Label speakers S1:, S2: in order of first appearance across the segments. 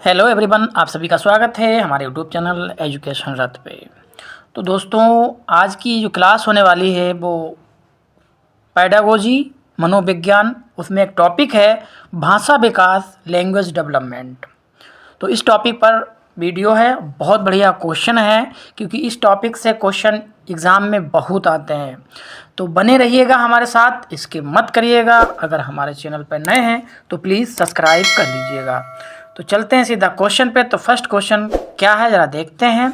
S1: Hello everyone, आप सभी का स्वागत है हमारे यूट्यूब चैनल एजुकेशन रथ पे। तो दोस्तों, आज की जो क्लास होने वाली है वो पेडागोजी मनोविज्ञान, उसमें एक टॉपिक है भाषा विकास, लैंग्वेज डेवलपमेंट। तो इस टॉपिक पर वीडियो है, बहुत बढ़िया क्वेश्चन है क्योंकि इस टॉपिक से क्वेश्चन एग्ज़ाम में बहुत आते हैं। तो बने रहिएगा हमारे साथ, इसके मत करिएगा। अगर हमारे चैनल पर नए हैं तो प्लीज़ सब्सक्राइब कर लीजिएगा। तो चलते हैं सीधा क्वेश्चन पे। तो फर्स्ट क्वेश्चन क्या है ज़रा देखते हैं।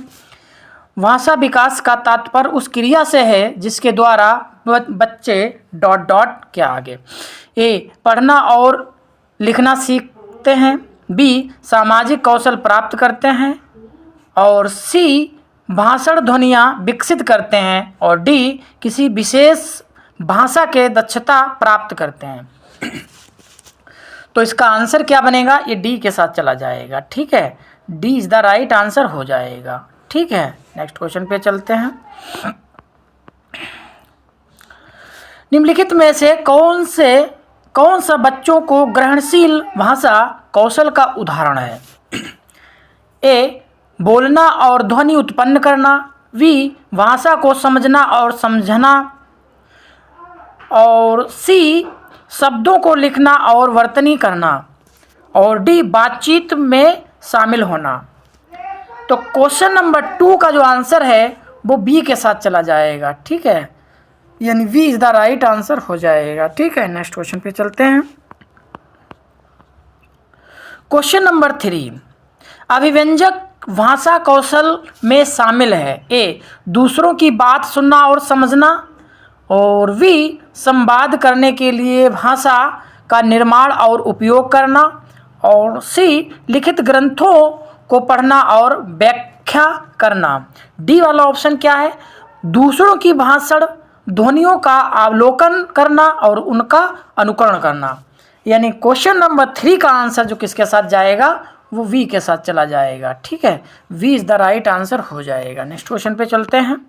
S1: भाषा विकास का तात्पर्य उस क्रिया से है जिसके द्वारा बच्चे डॉट डॉट क्या आगे ए पढ़ना और लिखना सीखते हैं, बी सामाजिक कौशल प्राप्त करते हैं, और सी भाषण ध्वनियाँ विकसित करते हैं, और डी किसी विशेष भाषा के दक्षता प्राप्त करते हैं। तो इसका आंसर क्या बनेगा? ये डी के साथ चला जाएगा। ठीक है, D is the right answer हो जाएगा। ठीक है, नेक्स्ट क्वेश्चन पे चलते हैं। निम्नलिखित में से कौन सा बच्चों को ग्रहणशील भाषा कौशल का उदाहरण है? ए बोलना और ध्वनि उत्पन्न करना, बी भाषा को समझना और समझना, और सी शब्दों को लिखना और वर्तनी करना, और डी बातचीत में शामिल होना। तो क्वेश्चन नंबर 2 का जो आंसर है वो बी के साथ चला जाएगा। ठीक है, यानी V is the right answer हो जाएगा। ठीक है, नेक्स्ट क्वेश्चन पे चलते हैं। क्वेश्चन नंबर 3, अभिव्यंजक भाषा कौशल में शामिल है? ए दूसरों की बात सुनना और समझना, और वी संवाद करने के लिए भाषा का निर्माण और उपयोग करना, और सी लिखित ग्रंथों को पढ़ना और व्याख्या करना। डी वाला ऑप्शन क्या है? दूसरों की भाषण ध्वनियों का अवलोकन करना और उनका अनुकरण करना। यानी क्वेश्चन नंबर 3 का आंसर जो किसके साथ जाएगा वो वी के साथ चला जाएगा। ठीक है, V is the right answer हो जाएगा। नेक्स्ट क्वेश्चन पे चलते हैं।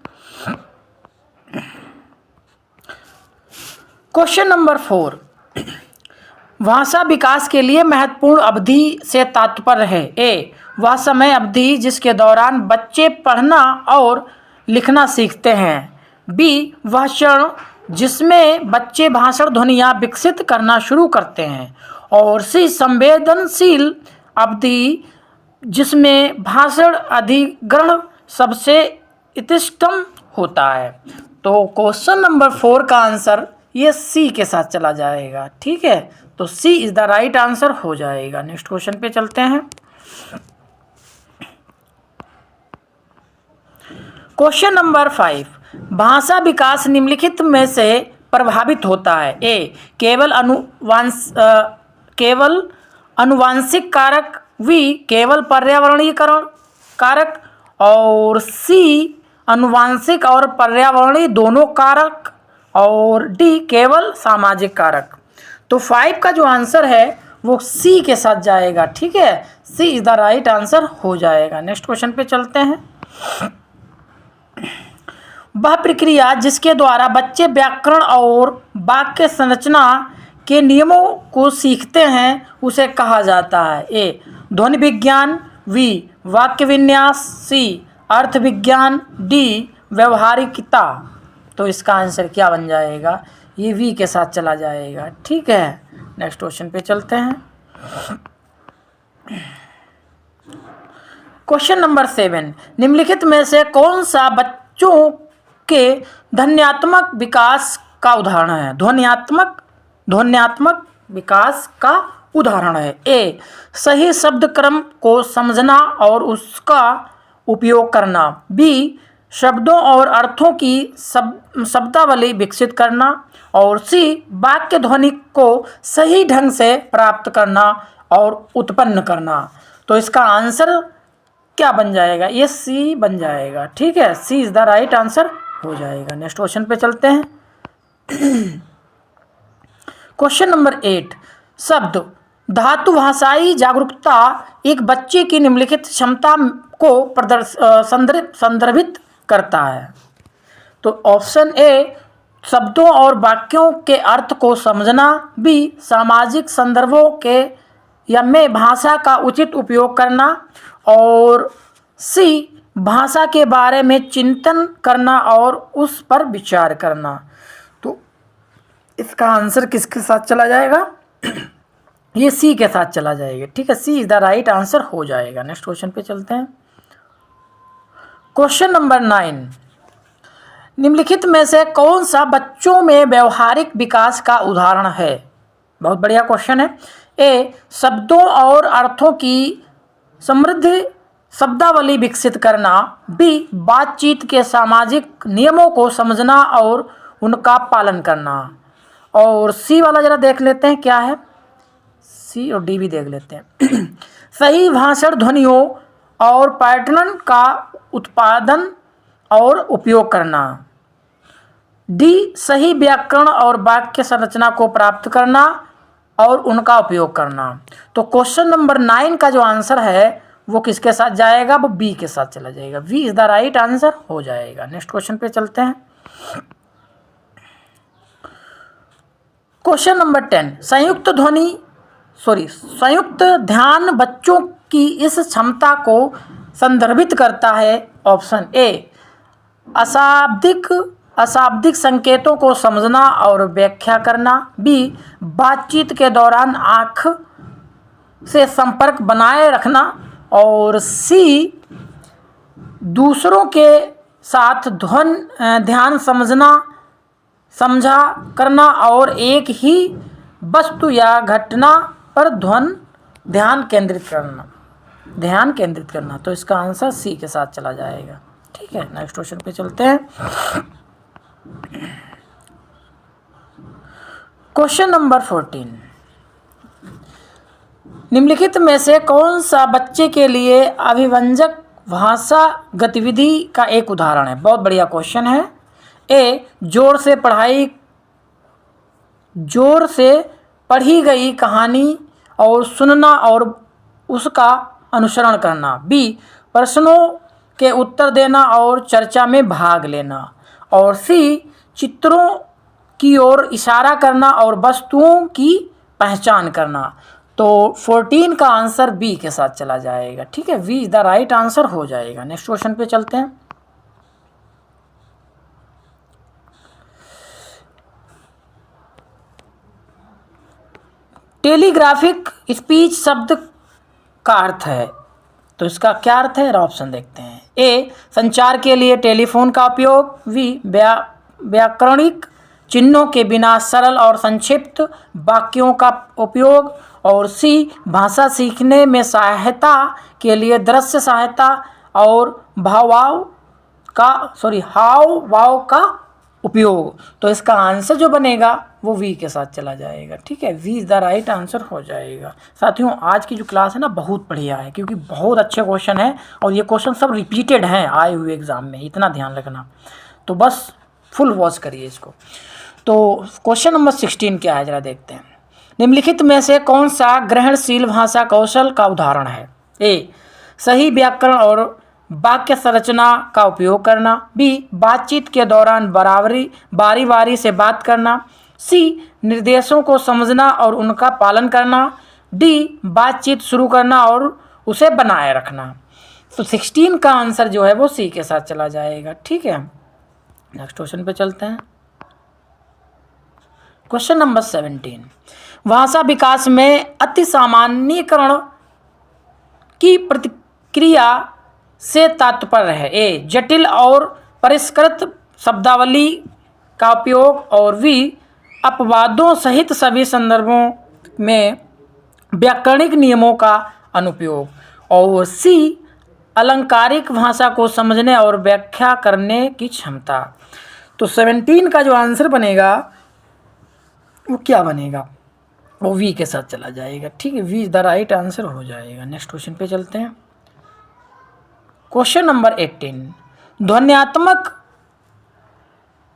S1: क्वेश्चन नंबर 4, भाषा विकास के लिए महत्वपूर्ण अवधि से तात्पर्य है? ए वह समय अवधि जिसके दौरान बच्चे पढ़ना और लिखना सीखते हैं, बी वह क्षण जिसमें बच्चे भाषण ध्वनियाँ विकसित करना शुरू करते हैं, और सी संवेदनशील अवधि जिसमें भाषण अधिग्रहण सबसे इष्टतम होता है। तो क्वेश्चन नंबर 4 का आंसर ये सी के साथ चला जाएगा। ठीक है, तो सी इज़ द राइट आंसर हो जाएगा। नेक्स्ट क्वेश्चन पे चलते हैं। क्वेश्चन नंबर 5, भाषा विकास निम्नलिखित में से प्रभावित होता है? ए केवल अनुवांशिक कारक, बी केवल पर्यावरणीय कारक, और सी अनुवांशिक और पर्यावरणीय दोनों कारक, और डी केवल सामाजिक कारक। तो 5 का जो आंसर है वो सी के साथ जाएगा। ठीक है, सी इज़ द राइट आंसर हो जाएगा। नेक्स्ट क्वेश्चन पे चलते हैं। वह प्रक्रिया जिसके द्वारा बच्चे व्याकरण और वाक्य संरचना के नियमों को सीखते हैं उसे कहा जाता है? ए ध्वनि विज्ञान, बी वाक्य विन्यास, सी अर्थ विज्ञान, डी व्यवहारिकता। तो इसका आंसर क्या बन जाएगा? ये वी के साथ चला जाएगा। ठीक है, नेक्स्ट क्वेश्चन पे चलते हैं। क्वेश्चन नंबर 7, निम्नलिखित में से कौन सा बच्चों के ध्वन्यात्मक विकास का उदाहरण है? ध्वन्यात्मक विकास का उदाहरण है? ए सही शब्द क्रम को समझना और उसका उपयोग करना, बी शब्दों और अर्थों की शब्दावली विकसित करना, और सी वाक्य ध्वनि को सही ढंग से प्राप्त करना और उत्पन्न करना। तो इसका आंसर क्या बन जाएगा? ये सी बन जाएगा। ठीक है, सी इज़ द राइट आंसर हो जाएगा। नेक्स्ट क्वेश्चन पे चलते हैं। क्वेश्चन नंबर 8, शब्द धातु भाषाई जागरूकता एक बच्चे की निम्नलिखित क्षमता को संदर्भित करता है? तो ऑप्शन ए शब्दों और वाक्यों के अर्थ को समझना, बी सामाजिक संदर्भों के या में भाषा का उचित उपयोग करना, और सी भाषा के बारे में चिंतन करना और उस पर विचार करना। तो इसका आंसर किसके साथ चला जाएगा? ये सी के साथ चला जाएगा। ठीक है, सी इज द राइट आंसर हो जाएगा। नेक्स्ट क्वेश्चन पे चलते हैं। क्वेश्चन नंबर 9, निम्नलिखित में से कौन सा बच्चों में व्यवहारिक विकास का उदाहरण है? बहुत बढ़िया क्वेश्चन है। ए शब्दों और अर्थों की समृद्ध शब्दावली विकसित करना, बी बातचीत के सामाजिक नियमों को समझना और उनका पालन करना, और सी वाला जरा देख लेते हैं क्या है। सी और डी भी देख लेते हैं। सही भाषण ध्वनियों और पैटर्न का उत्पादन और उपयोग करना, डी सही व्याकरण और वाक्य संरचना को प्राप्त करना और उनका उपयोग करना। तो क्वेश्चन नंबर 9 का जो आंसर है वो किसके साथ जाएगा? वो बी के साथ चला जाएगा। V is the right answer हो जाएगा। नेक्स्ट क्वेश्चन पे चलते हैं। क्वेश्चन नंबर 10, संयुक्त ध्यान बच्चों की इस क्षमता को संदर्भित करता है। ऑप्शन ए अशाब्दिक संकेतों को समझना और व्याख्या करना, बी बातचीत के दौरान आँख से संपर्क बनाए रखना, और सी दूसरों के साथ ध्यान समझा करना और एक ही वस्तु या घटना पर ध्यान केंद्रित करना। तो इसका आंसर सी के साथ चला जाएगा। ठीक है, नेक्स्ट क्वेश्चन पे चलते हैं। क्वेश्चन नंबर 14, निम्नलिखित में से कौन सा बच्चे के लिए अभिव्यंजक भाषा गतिविधि का एक उदाहरण है? बहुत बढ़िया क्वेश्चन है। ए जोर से पढ़ी गई कहानी और सुनना और उसका अनुसरण करना, बी प्रश्नों के उत्तर देना और चर्चा में भाग लेना, और सी चित्रों की ओर इशारा करना और वस्तुओं की पहचान करना। तो 14 का आंसर बी के साथ चला जाएगा। ठीक है, V is the right answer हो जाएगा। नेक्स्ट क्वेश्चन पे चलते हैं। टेलीग्राफिक स्पीच शब्द का अर्थ है, तो इसका क्या अर्थ है? ऑप्शन देखते हैं। ए संचार के लिए टेलीफोन का उपयोग, बी व्याकरणिक चिन्हों के बिना सरल और संक्षिप्त वाक्यों का उपयोग, और सी भाषा सीखने में सहायता के लिए दृश्य सहायता और हाव भाव का उपयोग। तो इसका आंसर जो बनेगा वो वी के साथ चला जाएगा। ठीक है, V is the right answer हो जाएगा। साथियों, आज की जो क्लास है ना बहुत बढ़िया है, क्योंकि बहुत अच्छे क्वेश्चन हैं और ये क्वेश्चन सब रिपीटेड हैं आए हुए एग्जाम में, इतना ध्यान रखना। तो बस फुल वॉच करिए इसको। तो क्वेश्चन नंबर 16 क्या है जरा देखते हैं। निम्नलिखित में से कौन सा ग्रहणशील भाषा कौशल का उदाहरण है? ए सही व्याकरण और वाक्य संरचना का उपयोग करना, बी बातचीत के दौरान बारी बारी से बात करना, सी निर्देशों को समझना और उनका पालन करना, डी बातचीत शुरू करना और उसे बनाए रखना। तो 16 का आंसर जो है वो सी के साथ चला जाएगा। ठीक है, नेक्स्ट क्वेश्चन पे चलते हैं। क्वेश्चन नंबर 17, भाषा विकास में अति सामान्यीकरण की प्रतिक्रिया से तात्पर्य है? ए जटिल और परिष्कृत शब्दावली का उपयोग, और बी अपवादों सहित सभी संदर्भों में व्याकरणिक नियमों का अनुप्रयोग, और सी अलंकारिक भाषा को समझने और व्याख्या करने की क्षमता। तो 17 का जो आंसर बनेगा वो क्या बनेगा? वो वी के साथ चला जाएगा। ठीक है, V is the right answer हो जाएगा। नेक्स्ट क्वेश्चन पे चलते हैं। क्वेश्चन नंबर 18, ध्वन्यात्मक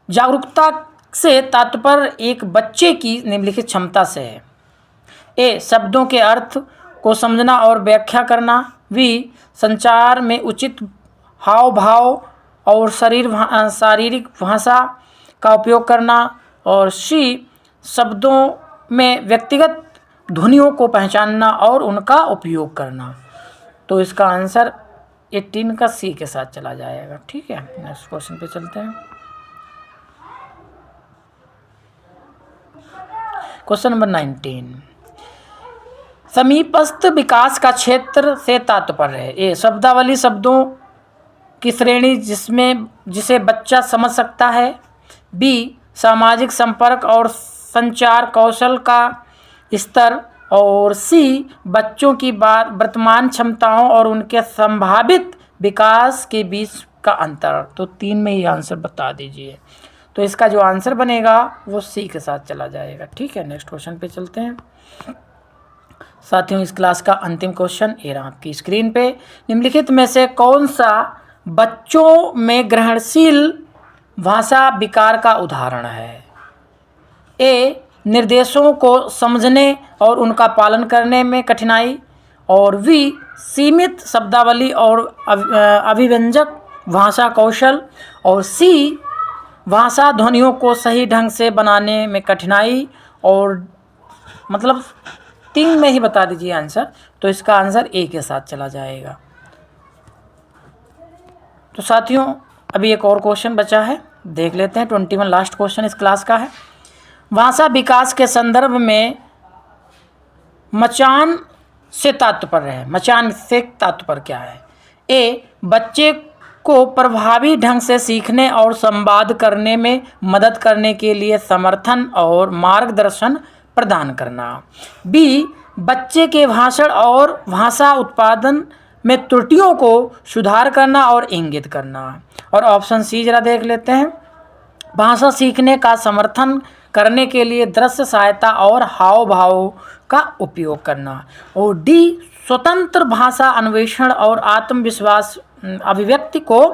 S1: जागरूकता से तात्पर्य एक बच्चे की निम्नलिखित क्षमता से है? ए शब्दों के अर्थ को समझना और व्याख्या करना, बी संचार में उचित हाव भाव और शारीरिक भाषा का उपयोग करना, और सी शब्दों में व्यक्तिगत ध्वनियों को पहचानना और उनका उपयोग करना। तो इसका आंसर 18 का सी के साथ चला जाएगा। ठीक है, नेक्स्ट क्वेश्चन पे चलते हैं। क्वेश्चन नंबर 19, समीपस्थ विकास का क्षेत्र से तात्पर्य है। ए, शब्दावली शब्दों की श्रेणी जिसे बच्चा समझ सकता है। बी, सामाजिक संपर्क और संचार कौशल का स्तर। और सी, बच्चों की वर्तमान क्षमताओं और उनके संभावित विकास के बीच का अंतर। तो 3 में ही आंसर बता दीजिए। तो इसका जो आंसर बनेगा वो सी के साथ चला जाएगा। ठीक है, नेक्स्ट क्वेश्चन पे चलते हैं। साथियों, इस क्लास का अंतिम क्वेश्चन ये रहा आपकी स्क्रीन पे। निम्नलिखित में से कौन सा बच्चों में ग्रहणशील भाषा विकार का उदाहरण है। ए, निर्देशों को समझने और उनका पालन करने में कठिनाई। और बी, सीमित शब्दावली और अभिव्यंजक भाषा कौशल। और सी, भाषा ध्वनियों को सही ढंग से बनाने में कठिनाई। और मतलब 3 में ही बता दीजिए आंसर। तो इसका आंसर ए के साथ चला जाएगा। तो साथियों, अभी एक और क्वेश्चन बचा है, देख लेते हैं। 21 लास्ट क्वेश्चन इस क्लास का है। भाषा विकास के संदर्भ में मचान से तात्पर्य है। मचान से तात्पर्य क्या है। ए, बच्चे को प्रभावी ढंग से सीखने और संवाद करने में मदद करने के लिए समर्थन और मार्गदर्शन प्रदान करना। बी, बच्चे के भाषण और भाषा उत्पादन में त्रुटियों को सुधार करना और इंगित करना। और ऑप्शन सी जरा देख लेते हैं। भाषा सीखने का समर्थन करने के लिए दृश्य सहायता और हाव भाव का उपयोग करना। और डी, स्वतंत्र भाषा अन्वेषण और आत्मविश्वास अभिव्यक्ति को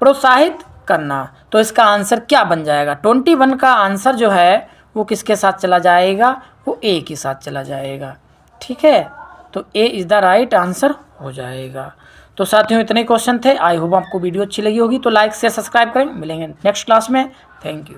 S1: प्रोत्साहित करना। तो इसका आंसर क्या बन जाएगा। 21 का आंसर जो है वो किसके साथ चला जाएगा, वो ए के साथ चला जाएगा। ठीक है, तो A is the right answer हो जाएगा। तो साथियों, इतने क्वेश्चन थे। आई होप आपको वीडियो अच्छी लगी होगी। तो लाइक शेयर सब्सक्राइब करें। मिलेंगे नेक्स्ट क्लास में। Thank you.